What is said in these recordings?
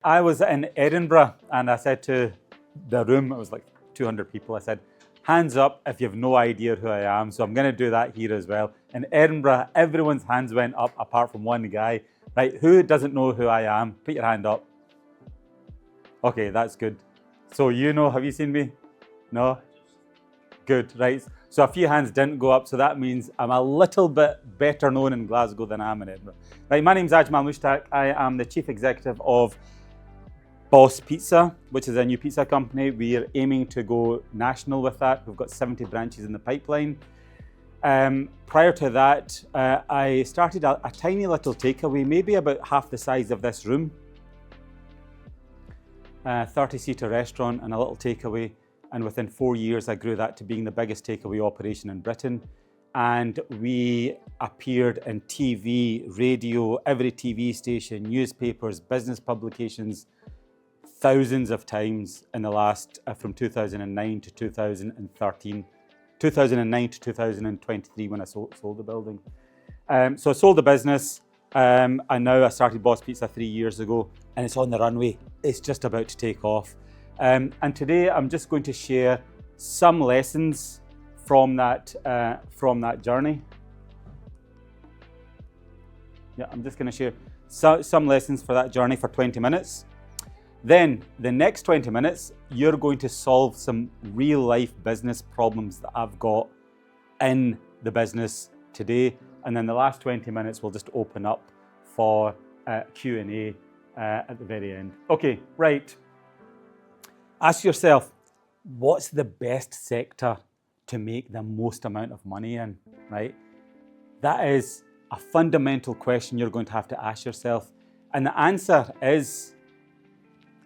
I was in Edinburgh and I said to the room, it was like 200 people, I said, hands up if you have no idea who I am. So I'm going to do that here as well. In Edinburgh, everyone's hands went up apart from one guy. Right, who doesn't know who I am? Put your hand up. Okay, that's good. So you know, have you seen me? No? Good, right. So a few hands didn't go up, so that means I'm a little bit better known in Glasgow than I am in Edinburgh. Right, my name's Ajmal Mushtaq. I am the Chief Executive of Boss Pizza, which is a new pizza company. We're aiming to go national with that. We've got 70 branches in the pipeline. Prior to that, I started a tiny little takeaway, maybe about half the size of this room. 30-seater restaurant and a little takeaway. And within 4 years, I grew that to being the biggest takeaway operation in Britain. And we appeared in TV, radio, every TV station, newspapers, business publications, thousands of times in the last, from 2009 to 2013, 2009 to 2023 when I sold the building. So I sold the business, and now I started Boss Pizza 3 years ago, and it's on the runway. It's just about to take off. And today I'm just going to share some lessons from that journey. Yeah, I'm just going to share some lessons for that journey for 20 minutes. Then the next 20 minutes, you're going to solve some real life business problems that I've got in the business today. And then the last 20 minutes, we'll just open up for Q&A at the very end. Okay, right. Ask yourself, what's the best sector to make the most amount of money in, right? That is a fundamental question you're going to have to ask yourself. And the answer is,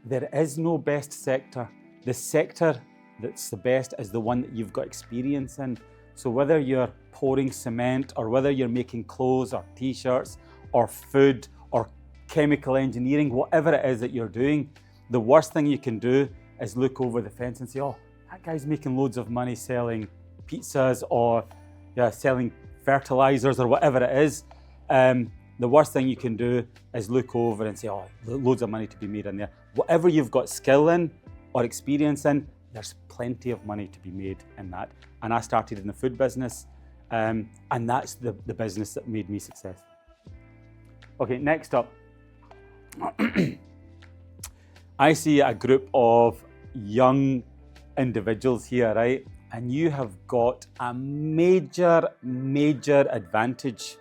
there is no best sector. The sector that's the best is the one that you've got experience in. So whether you're pouring cement or whether you're making clothes or t-shirts or food or chemical engineering, whatever it is that you're doing, the worst thing you can do is look over the fence and say, oh, that guy's making loads of money selling pizzas or selling fertilizers or whatever it is. The worst thing you can do is look over and say, oh, loads of money to be made in there. Whatever you've got skill in or experience in, there's plenty of money to be made in that. And I started in the food business, and that's the business that made me successful. Okay, next up. I see a group of young individuals here, right? And you have got a major advantage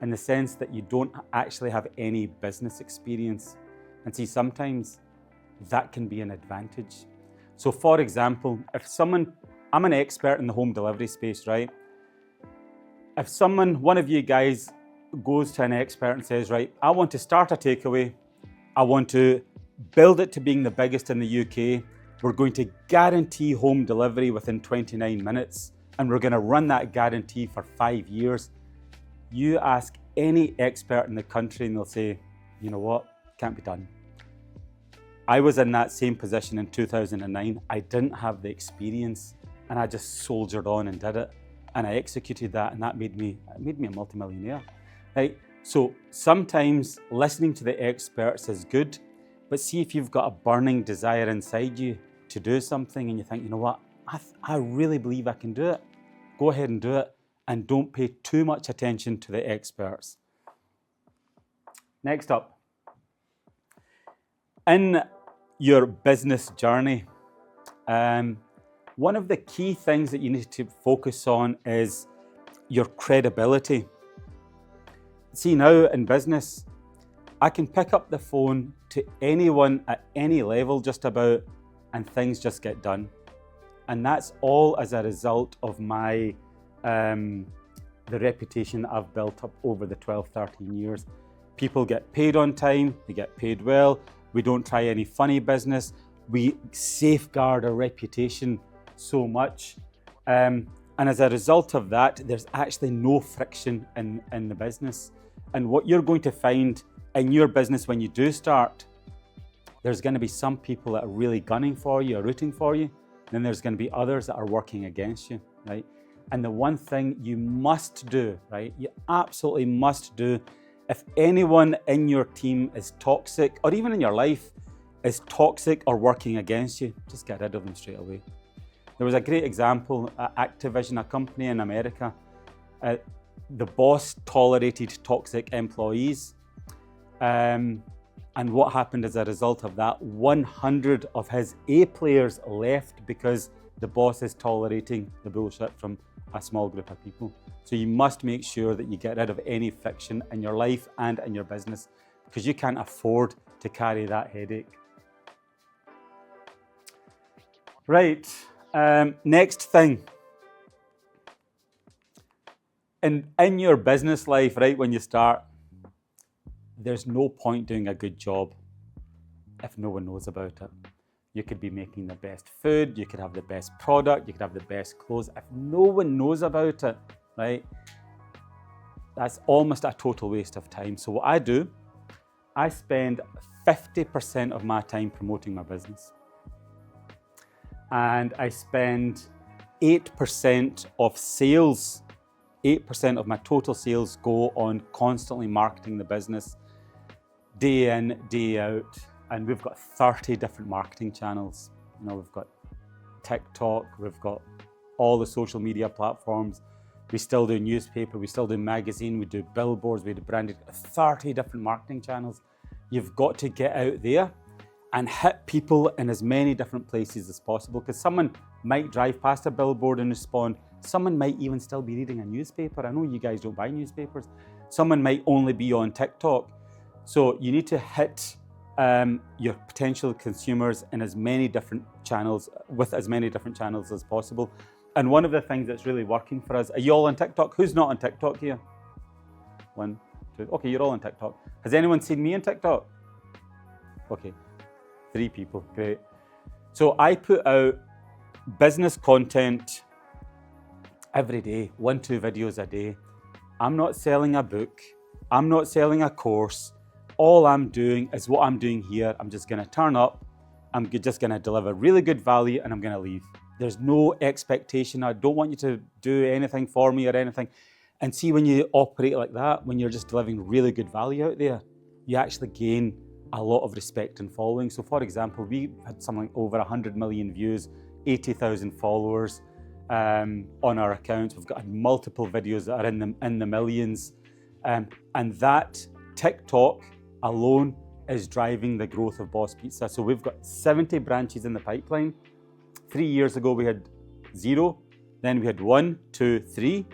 in the sense that you don't actually have any business experience. And see, sometimes that can be an advantage. So for example, I'm an expert in the home delivery space, right? If one of you guys goes to an expert and says, right, I want to start a takeaway, I want to build it to being the biggest in the UK, we're going to guarantee home delivery within 29 minutes, and we're going to run that guarantee for 5 years. You ask any expert in the country and they'll say, you know what, can't be done. I was in that same position in 2009. I didn't have the experience and I just soldiered on and did it. And I executed that, and that made me a multimillionaire. Right? So sometimes listening to the experts is good, but see if you've got a burning desire inside you to do something and you think, you know what, I really believe I can do it. Go ahead and do it. And don't pay too much attention to the experts. Next up, in your business journey, one of the key things that you need to focus on is your credibility. See, now in business, I can pick up the phone to anyone at any level just about, and things just get done. And that's all as a result of my the reputation that I've built up over the 12, 13 years. People get paid on time, they get paid well, we don't try any funny business, we safeguard our reputation so much. And as a result of that, there's actually no friction in the business. And what you're going to find in your business when you do start, there's going to be some people that are really gunning for you or rooting for you. Then there's going to be others that are working against you, right? And the one thing you must do, right, you absolutely must do, If anyone in your team is toxic, or even in your life is toxic or working against you, just get rid of them straight away. There was a great example at Activision, a company in America. The boss tolerated toxic employees. And what happened as a result of that? 100 of his A players left because the boss is tolerating the bullshit from a small group of people. So you must make sure that you get rid of any friction in your life and in your business, because you can't afford to carry that headache. Right, next thing. In your business life, right, when you start, there's no point doing a good job if no one knows about it. You could be making the best food, you could have the best product, you could have the best clothes. If no one knows about it, right, that's almost a total waste of time. So what I do, I spend 50% of my time promoting my business. And I spend 8% of sales, 8% of my total sales go on constantly marketing the business, day in, day out. And we've got 30 different marketing channels. You know, we've got TikTok, we've got all the social media platforms. We still do newspaper, we still do magazine, we do billboards, we do branded, 30 different marketing channels. You've got to get out there and hit people in as many different places as possible, because someone might drive past a billboard and respond. Someone might even still be reading a newspaper. I know you guys don't buy newspapers. Someone might only be on TikTok. So you need to hit your potential consumers in as many different channels, with as many different channels as possible. And one of the things that's really working for us, are you all on TikTok? Who's not on TikTok here? 1, 2, okay, you're all on TikTok. Has anyone seen me on TikTok? Okay, 3 people, great. So I put out business content every day, 1-2 videos a day. I'm not selling a book, I'm not selling a course. All I'm doing is what I'm doing here. I'm just gonna turn up, I'm just gonna deliver really good value, and I'm gonna leave. There's no expectation. I don't want you to do anything for me or anything. And see, when you operate like that, when you're just delivering really good value out there, you actually gain a lot of respect and following. So for example, we had something like over 100 million views, 80,000 followers on our accounts. We've got multiple videos that are in the millions. And that TikTok alone is driving the growth of Boss Pizza. So we've got 70 branches in the pipeline. 3 years ago, we had 0. Then we had 1, 2, 3.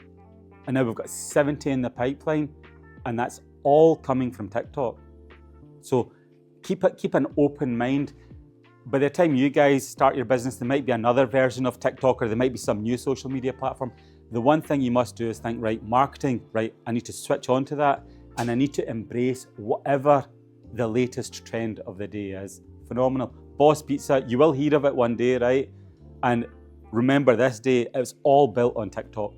And now we've got 70 in the pipeline. And that's all coming from TikTok. So keep an open mind. By the time you guys start your business, there might be another version of TikTok, or there might be some new social media platform. The one thing you must do is think, right, marketing, right, I need to switch on to that, and I need to embrace whatever the latest trend of the day is. Phenomenal. Boss Pizza, you will hear of it one day, right? And remember, this day, it was all built on TikTok.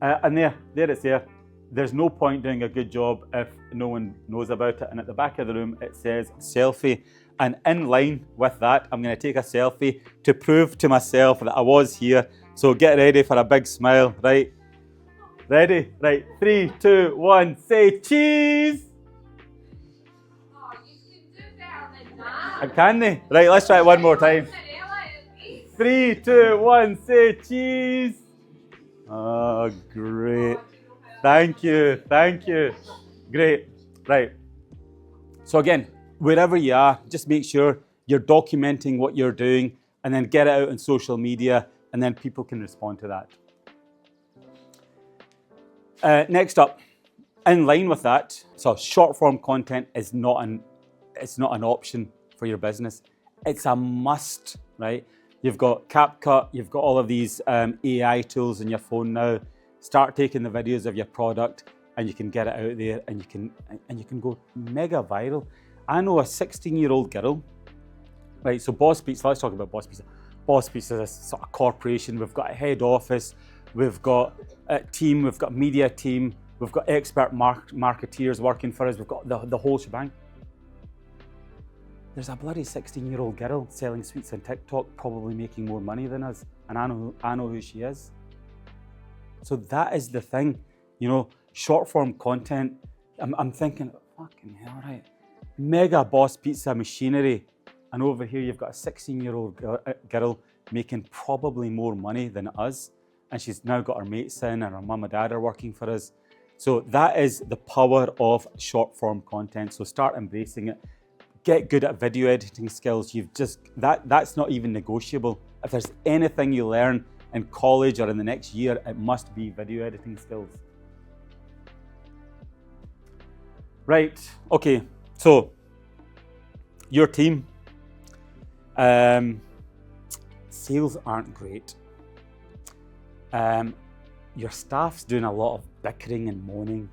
And there it's there. There's no point doing a good job if no one knows about it. And at the back of the room, it says selfie. And in line with that, I'm gonna take a selfie to prove to myself that I was here. So get ready for a big smile, right? Ready? Right, 3, 2, 1, say cheese! Oh, you can do better than that. Can they? Right, let's try it one more time. 3, 2, 1, say cheese! Oh, great. Thank you, thank you. Great, right. So again, wherever you are, just make sure you're documenting what you're doing and then get it out on social media, and then people can respond to that. Next up, in line with that, so short form content is not an option for your business. It's a must, right? You've got CapCut, you've got all of these AI tools in your phone now. Start taking the videos of your product, and you can get it out there, and you can go mega viral. I know a 16-year-old girl, right? So Boss Pizza, let's talk about Boss Pizza. Boss Pizza is a sort of corporation. We've got a head office, we've got a team, we've got a media team, we've got expert marketeers working for us, we've got the whole shebang. There's a bloody 16-year-old girl selling sweets on TikTok, probably making more money than us, and I know who she is. So that is the thing, you know, Short form content, I'm thinking, fucking hell, right? Mega Boss Pizza machinery. And over here, you've got a 16-year-old girl making probably more money than us. And she's now got her mates in and her mum and dad are working for us. So that is the power of short form content. So start embracing it. Get good at video editing skills. That's not even negotiable. If there's anything you learn in college or in the next year, it must be video editing skills. Right, okay, so your team, sales aren't great. Your staff's doing a lot of bickering and moaning.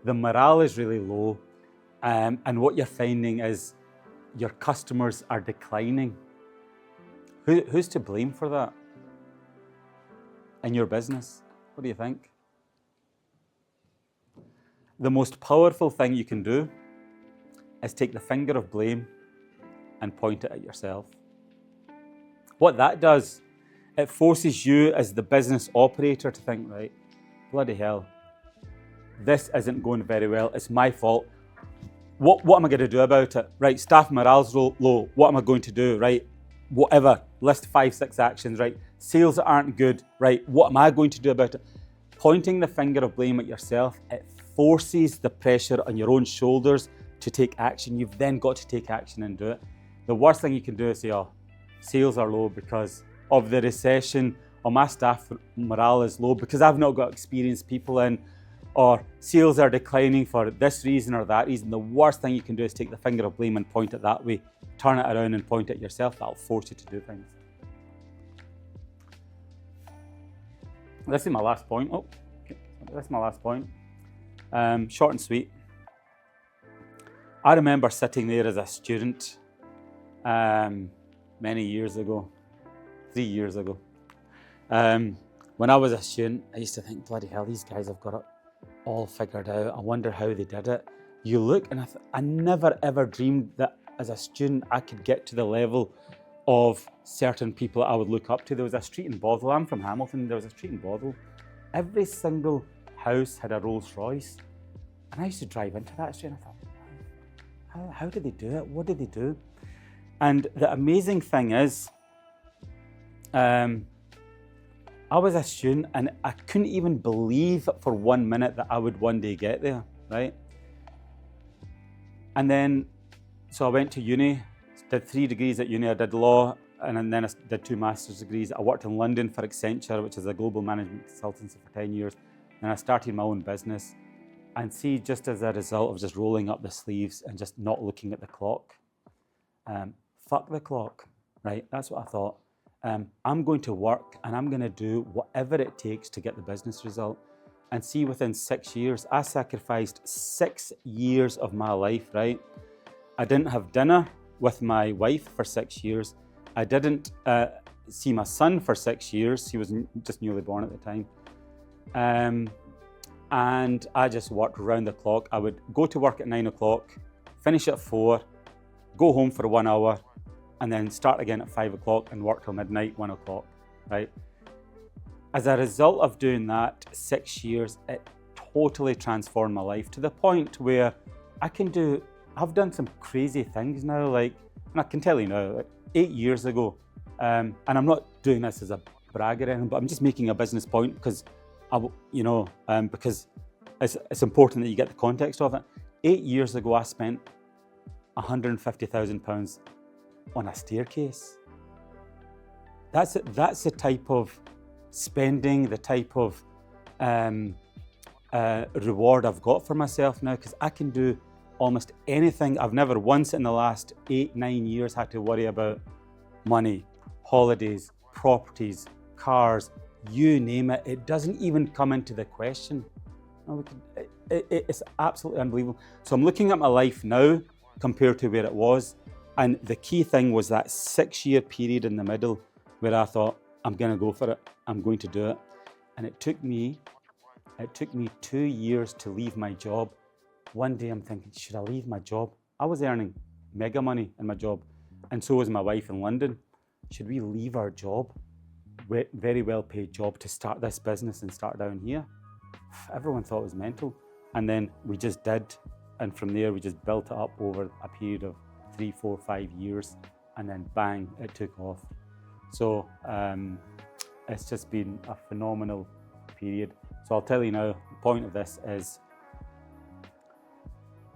The morale is really low. And what you're finding is your customers are declining. Who's to blame for that in your business? What do you think? The most powerful thing you can do is take the finger of blame and point it at yourself. What that does, it forces you as the business operator to think, right, bloody hell, this isn't going very well, it's my fault. What am I going to do about it? Right, staff morale's low, what am I going to do? Right, whatever, list 5, 6 actions, right? Sales aren't good, right? What am I going to do about it? Pointing the finger of blame at yourself, it forces the pressure on your own shoulders to take action. You've then got to take action and do it. The worst thing you can do is say, oh, sales are low because of the recession, or my staff morale is low because I've not got experienced people in, or sales are declining for this reason or that reason. The worst thing you can do is take the finger of blame and point it that way. Turn it around and point it yourself. That'll force you to do things. This is my last point. This is my last point. Short and sweet. I remember sitting there as a student many years ago, 3 years ago. When I was a student, I used to think, bloody hell, these guys have got it all figured out. I wonder how they did it. You look, and I never ever dreamed that as a student I could get to the level of certain people I would look up to. There was a street in Bothwell. I'm from Hamilton. There was a street in Bothwell. Every single house had a Rolls Royce. And I used to drive into that street and I thought, how did they do it? What did they do? And the amazing thing is, I was a student and I couldn't even believe for 1 minute that I would one day get there, right? And then, so I went to uni, did 3 degrees at uni. I did law, and then I did 2 master's degrees. I worked in London for Accenture, which is a global management consultancy, for 10 years. And I started my own business. And see, just as a result of just rolling up the sleeves and just not looking at the clock, fuck the clock, right? That's what I thought. I'm going to work and I'm going to do whatever it takes to get the business result. And see, within 6 years, I sacrificed 6 years of my life, right? I didn't have dinner with my wife for 6 years. I didn't see my son for 6 years. He was just newly born at the time. And I just worked around the clock. I would go to work at 9 o'clock, finish at 4, go home for 1 hour, and then start again at 5 o'clock and work till midnight, 1 o'clock, right? As a result of doing that, 6 years, it totally transformed my life to the point where I've done some crazy things now, like, and I can tell you now, like 8 years ago, and I'm not doing this as a brag or anything, but I'm just making a business point because, because it's important that you get the context of it. 8 years ago, I spent £150,000 on a staircase. That's the type of spending, the type of reward I've got for myself now, because I can do almost anything. I've never once in the last 8-9 years had to worry about money, holidays, properties, cars, you name it. It doesn't even come into the question. It's absolutely unbelievable. So I'm looking at my life now compared to where it was. And the key thing was that 6-year period in the middle where I thought, I'm going to go for it. I'm going to do it. And it took me 2 years to leave my job. One day I'm thinking, should I leave my job? I was earning mega money in my job. And so was my wife in London. Should we leave our job, very well paid job, to start this business and start down here? everyone thought it was mental. And then we just did. And from there, we just built it up over a period of 3, 4, 5 years. And then bang, it took off. So it's just been a phenomenal period. So I'll tell you now, the point of this is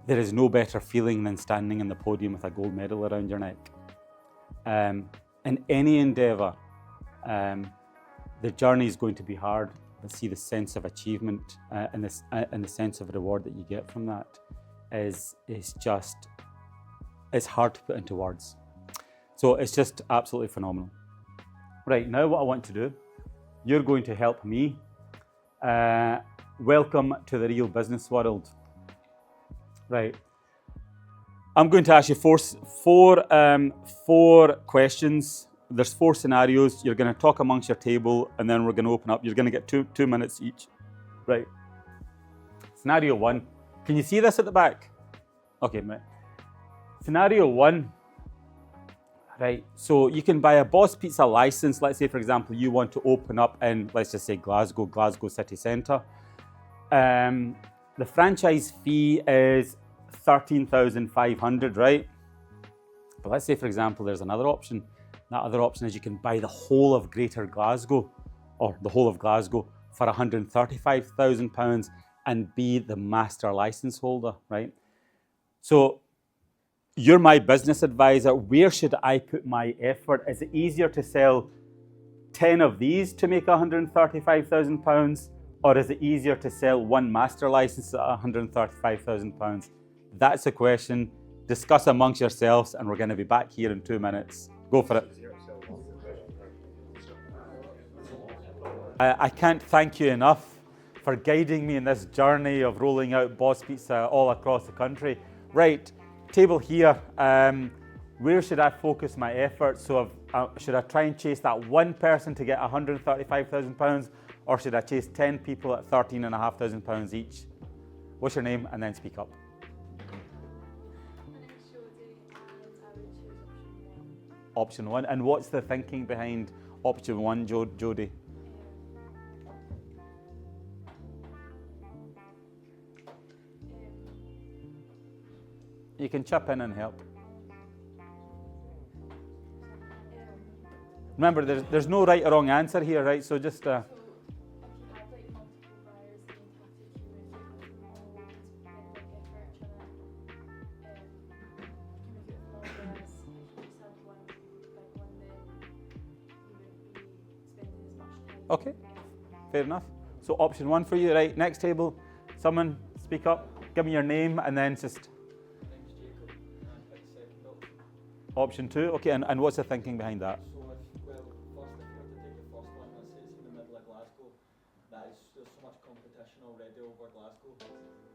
there is no better feeling than standing in the podium with a gold medal around your neck. In any endeavour, the journey is going to be hard, but see the sense of achievement and the sense of reward that you get from that is just, it's hard to put into words. So it's just absolutely phenomenal. Right, now what I want to do, you're going to help me. Welcome to the real business world. Right. I'm going to ask you four questions. There's 4 scenarios. You're going to talk amongst your table, and then we're going to open up. You're going to get 2 minutes each. Right. Scenario 1. Can you see this at the back? Okay, mate. Scenario 1. Right. So you can buy a Boss Pizza license. Let's say, for example, you want to open up in, let's just say Glasgow city centre. The franchise fee is 13,500, right? But let's say, for example, there's another option. That other option is you can buy the whole of Greater Glasgow, or the whole of Glasgow, for £135,000 and be the master license holder, right? So you're my business advisor. Where should I put my effort? Is it easier to sell 10 of these to make £135,000? Or is it easier to sell 1 master license at £135,000? That's a question. Discuss amongst yourselves, and we're going to be back here in 2 minutes. Go for it. I can't thank you enough for guiding me in this journey of rolling out Boss Pizza all across the country. Right, table here. Where should I focus my efforts? So should I try and chase that 1 person to get £135,000? Or should I chase 10 people at £13,500 each? What's your name? And then speak up. My name is Jodie, and I would choose Option 1. And what's the thinking behind option 1, Jodie? You can chip in and help. Remember, there's no right or wrong answer here, right? So just... So if you had like multiple buyers, then you'd have to accumulate all get big effort trying to make it flawless. If you just had one big one, then you wouldn't be spending as much time. Okay, fair enough. So option 1 for you, right? Next table, someone speak up, give me your name, and then just... Option 2, okay, and what's the thinking behind that? So first, if you were to take the first one, let's say it's in the middle of Glasgow, there's so much competition already over Glasgow.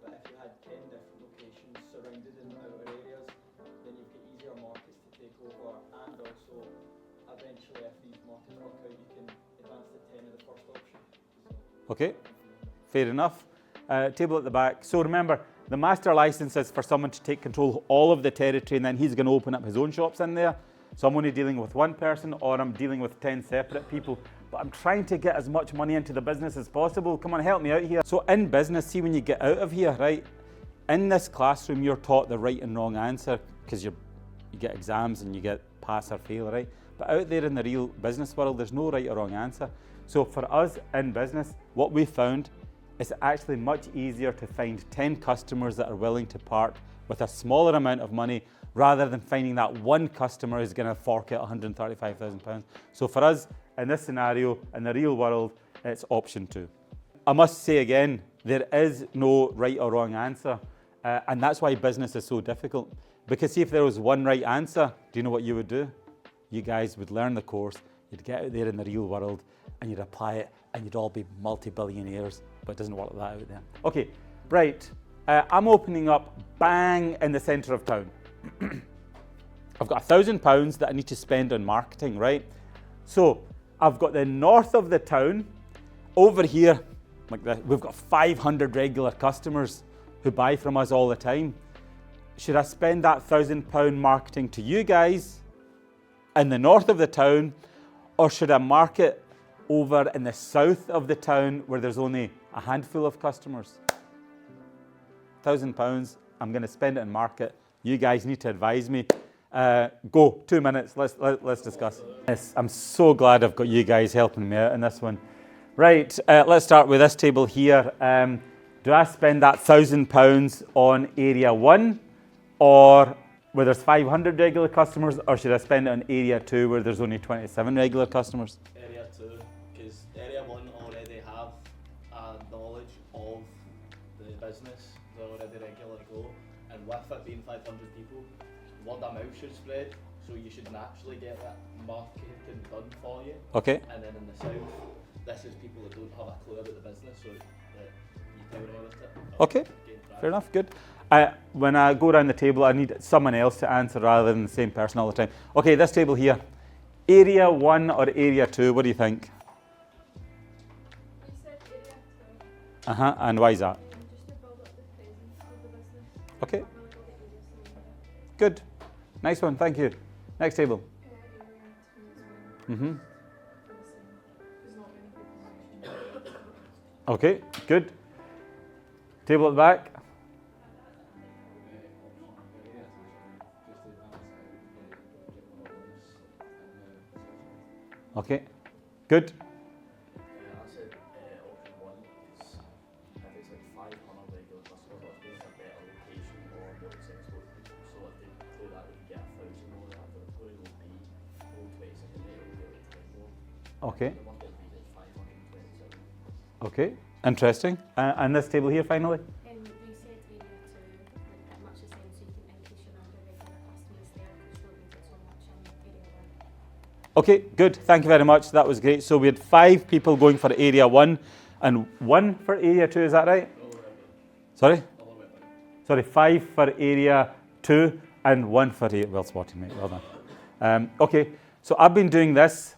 But if you had 10 different locations surrounded in outer areas, then you've got easier markets to take over, and also eventually, if these markets work out, you can advance to 10 of the first option. Okay, fair enough. Table at the back. So remember, the master license is for someone to take control of all of the territory, and then he's going to open up his own shops in there. So I'm only dealing with 1 person, or I'm dealing with 10 separate people. But I'm trying to get as much money into the business as possible. Come on, help me out here. So in business, see, when you get out of here, right? In this classroom, you're taught the right and wrong answer because you get exams and you get pass or fail, right? But out there in the real business world, there's no right or wrong answer. So for us in business, what we found is actually much easier to find 10 customers that are willing to part with a smaller amount of money rather than finding that 1 customer who's going to fork out £135,000. So for us, in this scenario, in the real world, it's option 2. I must say again, there is no right or wrong answer. And that's why business is so difficult. Because see, if there was 1 right answer, do you know what you would do? You guys would learn the course, you'd get out there in the real world, and you'd apply it, and you'd all be multi-billionaires. But it doesn't work like that out there. Okay, right. I'm opening up bang in the centre of town. I've got £1,000 that I need to spend on marketing, right? So I've got the north of the town. Over here, like that, we've got 500 regular customers who buy from us all the time. Should I spend that £1,000 marketing to you guys in the north of the town, or should I market over in the south of the town where there's only a handful of customers. £1,000, I'm going to spend it in market. You guys need to advise me. Go, 2 minutes, let's discuss. Yes, I'm so glad I've got you guys helping me out in this one. Right, let's start with this table here. Do I spend that £1,000 on area 1 or where there's 500 regular customers, or should I spend it on area 2 where there's only 27 regular customers? Area 2, because area 1 already have knowledge of the business, they already regularly go, and with it being 500 people, word of mouth should spread, so you should naturally get that marketing done for you. Okay. And then in the south, this is people that don't have a clue about the business, so that you tell them about it. Okay, fair enough, good. When I go around the table, I need someone else to answer rather than the same person all the time. Okay, this table here. Area 1 or area 2, what do you think? You said area 2. And why is that? Just to build up the presence of the business. Okay, Not really build the area so good. Nice one, thank you. Next table. area 2 as well. Mm-hmm. For the same. There's not many people. Okay, good. Table at the back. Okay, good. I said option 1 is if it's like 500 regular customers, or if it's a better location or more accessible. So if they do that, they can get 1,000 more. That the employee will be full 22nd day, will get like 20 more. Okay, The market rate is 527. okay, interesting. And this table here finally. We said area 2, like pretty much the same, so you can increase your number of regular customers there because you're losing so much in area 1. Okay, good. Thank you very much. That was great. So we had 5 people going for area 1 and 1 for area 2. Is that right? Sorry? Sorry, 5 for area 2 and 1 for area. Well spotted, mate. Well done. Okay, so I've been doing this.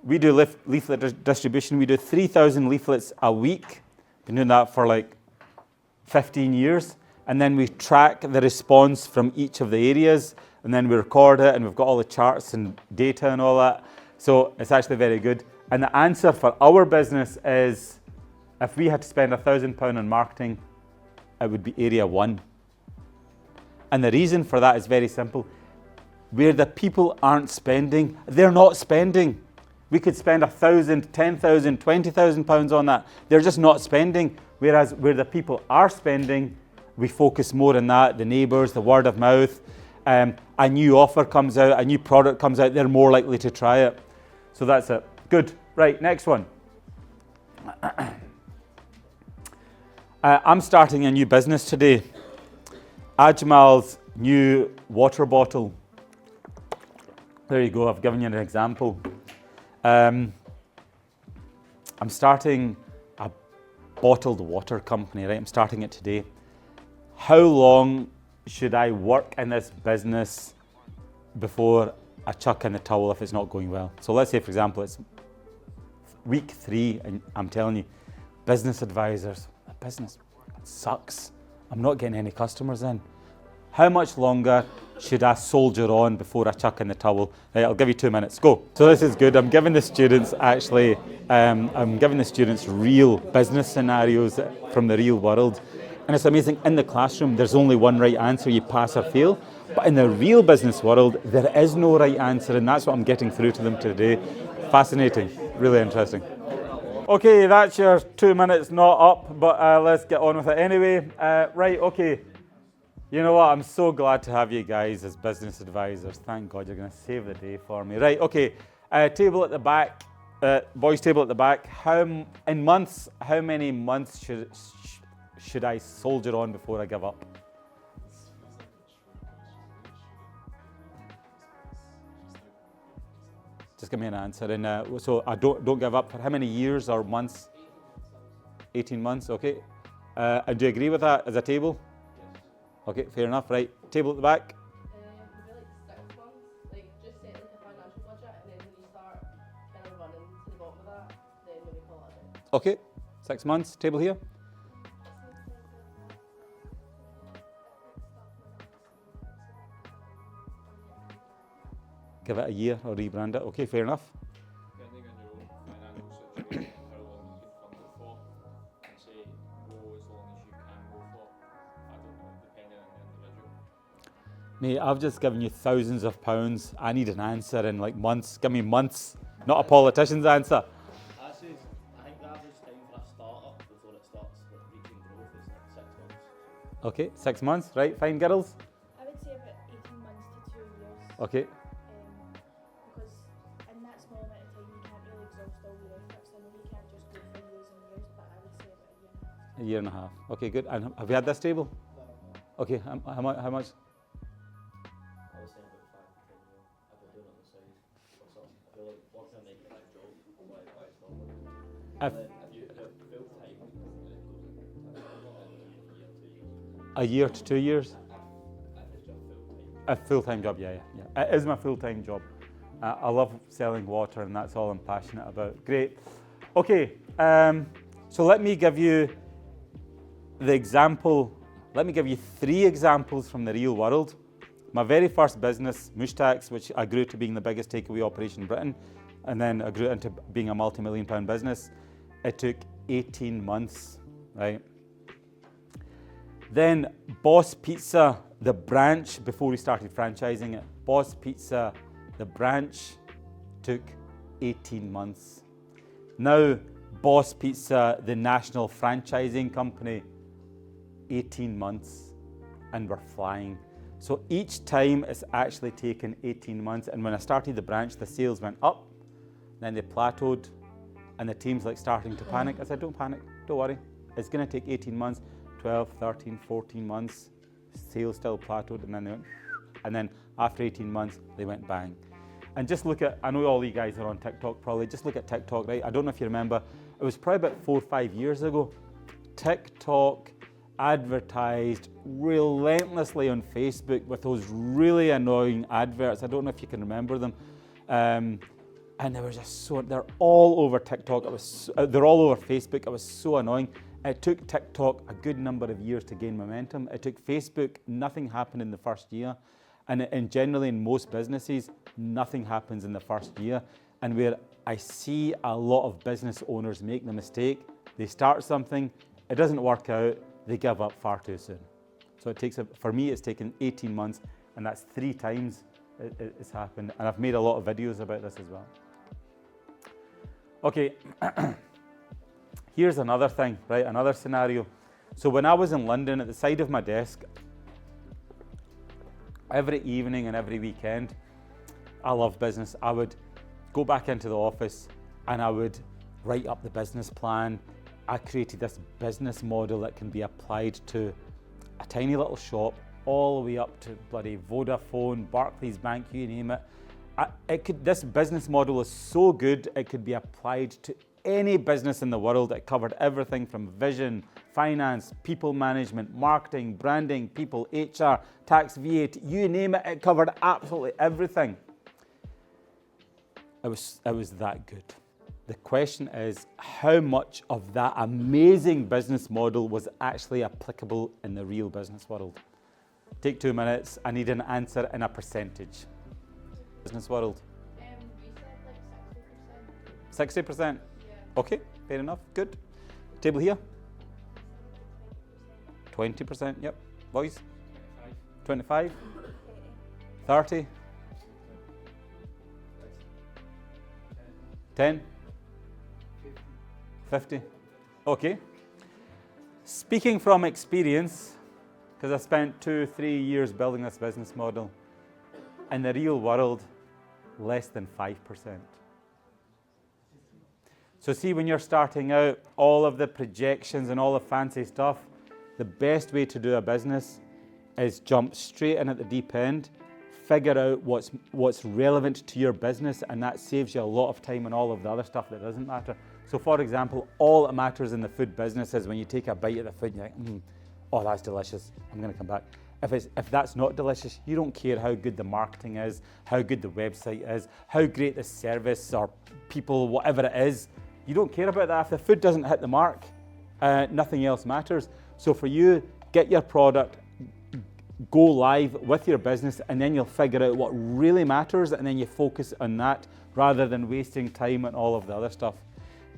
We do leaflet distribution. We do 3,000 leaflets a week. Been doing that for like 15 years. And then we track the response from each of the areas. And then we record it, and we've got all the charts and data and all that. So it's actually very good. And the answer for our business is, if we had to spend £1,000 on marketing, it would be area 1. And the reason for that is very simple. Where the people aren't spending, they're not spending. We could spend £1,000, £10,000, £20,000 on that. They're just not spending. Whereas where the people are spending, we focus more on that, the neighbours, the word of mouth. A new offer comes out, a new product comes out, they're more likely to try it. So that's it. Good. Right, next one. I'm starting a new business today. Ajmal's new water bottle. There you go, I've given you an example. I'm starting a bottled water company, right? I'm starting it today. How long should I work in this business before I chuck in the towel if it's not going well? So let's say, for example, it's week 3 and I'm telling you, business advisors, business sucks. I'm not getting any customers in. How much longer should I soldier on before I chuck in the towel? Right, I'll give you 2 minutes. Go. So this is good. I'm giving the students real business scenarios from the real world. And it's amazing, in the classroom, there's only one right answer, you pass or fail. But in the real business world, there is no right answer, and that's what I'm getting through to them today. Fascinating, really interesting. Okay, that's your 2 minutes not up, but let's get on with it anyway. Right, okay. You know what, I'm so glad to have you guys as business advisors. Thank God you're going to save the day for me. Right, okay, table at the back, boys' table at the back. How many months should I soldier on before I give up? Just give me an answer. And so I don't give up for how many years or months? 18 months, okay. And do you agree with that as a table? Yes. Okay, fair enough. Right, table at the back. Maybe like 6 months. Like just set like a financial budget, and then when you start kind of running to the bottom of that, then maybe call it a day. Okay, 6 months. Table here. Give it a year or rebrand it. Okay, fair enough. Depending on your own financial situation, how long you can fund it for, and say Mate, I've just given you thousands of pounds. I need an answer in like months. Give me months, not a politician's answer. I think the average time for a startup before it starts like reaching growth is like 6 months. Okay, 6 months, right? Fine, girls? I would say about 18 months to 2 years. Okay, Because in that small amount of time, you can't really exhaust all your efforts. I know you can't just go for years and years, but I would say about a year and a half. a year and a half. Okay, good. And have you had this table? No. Okay, how much? I was saying about 5 to 10 years. I've been doing it on the side or something. I feel like working a 9 to 5 job, why stop it? If And then if you do it full time, it goes into a year to 2 years? if it's just full time. A full-time job, yeah. It is my full-time job. I love selling water and that's all I'm passionate about. Great. Okay, so let me give you the example. Let me give you 3 examples from the real world. My very first business, Mushtaq, which I grew to being the biggest takeaway operation in Britain, and then I grew into being a multi-million pound business. It took 18 months, right? Then Boss Pizza, the branch, before we started franchising it, Boss Pizza, the branch, took 18 months. Now, Boss Pizza, the national franchising company, 18 months, and we're flying. So each time it's actually taken 18 months. And when I started the branch, the sales went up, then they plateaued, and the team's like starting to panic. I said, don't panic, don't worry. It's gonna take 18 months, 12, 13, 14 months, sales still plateaued, and then they went, and then after 18 months, they went bang. And just look at, I know all you guys are on TikTok probably, just look at TikTok, right? I don't know if you remember, it was probably about 4 or 5 years ago, TikTok advertised relentlessly on Facebook with those really annoying adverts. I don't know if you can remember them. And they were just so, they're all over TikTok. They're all over Facebook. It was so annoying. It took TikTok a good number of years to gain momentum. It took Facebook, nothing happened in the first year. And generally in most businesses, nothing happens in the first year. And where I see a lot of business owners make the mistake, they start something, it doesn't work out, they give up far too soon. So it takes, for me, it's taken 18 months, and that's 3 times it's happened. And I've made a lot of videos about this as well. Okay, here's another thing, right? Another scenario. So when I was in London, at the side of my desk, every evening and every weekend, I love business. I would go back into the office and I would write up the business plan. I created this business model that can be applied to a tiny little shop, all the way up to bloody Vodafone, Barclays Bank, you name it. This business model is so good, it could be applied to any business in the world. It covered everything from vision, finance, people management, marketing, branding, people, HR, tax, VAT, you name it, it covered absolutely everything. It was that good. The question is, how much of that amazing business model was actually applicable in the real business world? Take 2 minutes. I need an answer in a percentage. Business world. We said like 60%. 60%? Yeah. Okay, fair enough, good. Table here? 20%, yep. Boys? 25? 30? 10? 50? Okay. Speaking from experience, because I spent 2-3 years building this business model, in the real world, less than 5%. So see, when you're starting out, all of the projections and all the fancy stuff, the best way to do a business is jump straight in at the deep end, figure out what's relevant to your business, and that saves you a lot of time on all of the other stuff that doesn't matter. So for example, all that matters in the food business is when you take a bite of the food and you're like, oh, that's delicious, I'm gonna come back. If that's not delicious, you don't care how good the marketing is, how good the website is, how great the service or people, whatever it is. You don't care about that. If the food doesn't hit the mark, nothing else matters. So for you, get your product, go live with your business, and then you'll figure out what really matters, and then you focus on that rather than wasting time on all of the other stuff.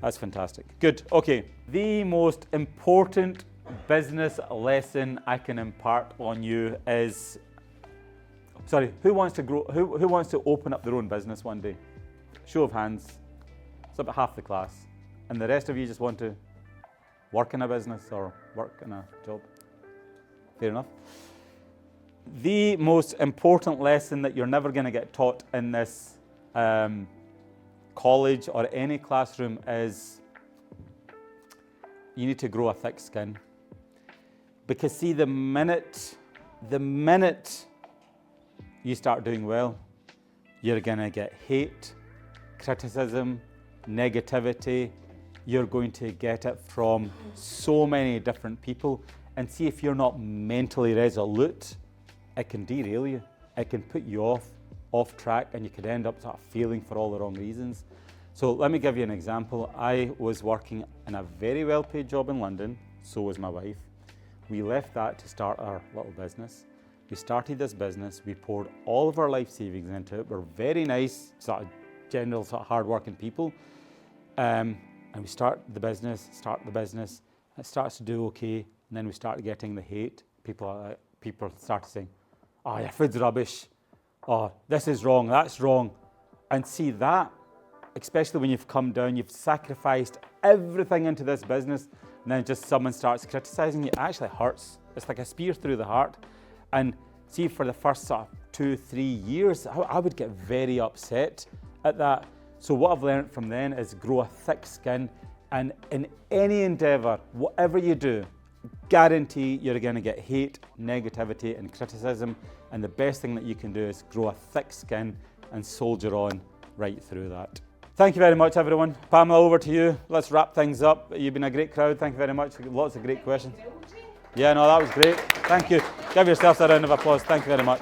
That's fantastic. Good. Okay. The most important business lesson I can impart on you is Sorry, who wants to grow? Who wants to open up their own business one day? Show of hands. It's about half the class, and the rest of you just want to work in a business or work in a job. Fair enough. The most important lesson that you're never going to get taught in this college or any classroom is you need to grow a thick skin. Because see, the minute you start doing well, you're going to get hate, criticism, negativity. You're going to get it from so many different people. And see, if you're not mentally resolute, it can derail you. It can put you off track, and you could end up sort of failing for all the wrong reasons. So let me give you an example. I was working in a very well-paid job in London, so was my wife. We left that to start our little business. We started this business, we poured all of our life savings into it. We're very nice, sort of general, sort of hard-working people. And we start the business, it starts to do okay, and then we start getting the hate. People start saying, oh, your food's rubbish. Oh, this is wrong, that's wrong. And see that, especially when you've come down, you've sacrificed everything into this business, and then just someone starts criticizing you, it actually hurts. It's like a spear through the heart. And see, for the first sort of 2-3 years, I would get very upset at that. So what I've learned from then is grow a thick skin, and in any endeavor, whatever you do, guarantee you're going to get hate, negativity, and criticism. And the best thing that you can do is grow a thick skin and soldier on right through that. Thank you very much, everyone. Pamela, over to you. Let's wrap things up. You've been a great crowd. Thank you very much. Lots of great questions. Yeah, no, that was great. Thank you. Give yourselves a round of applause. Thank you very much.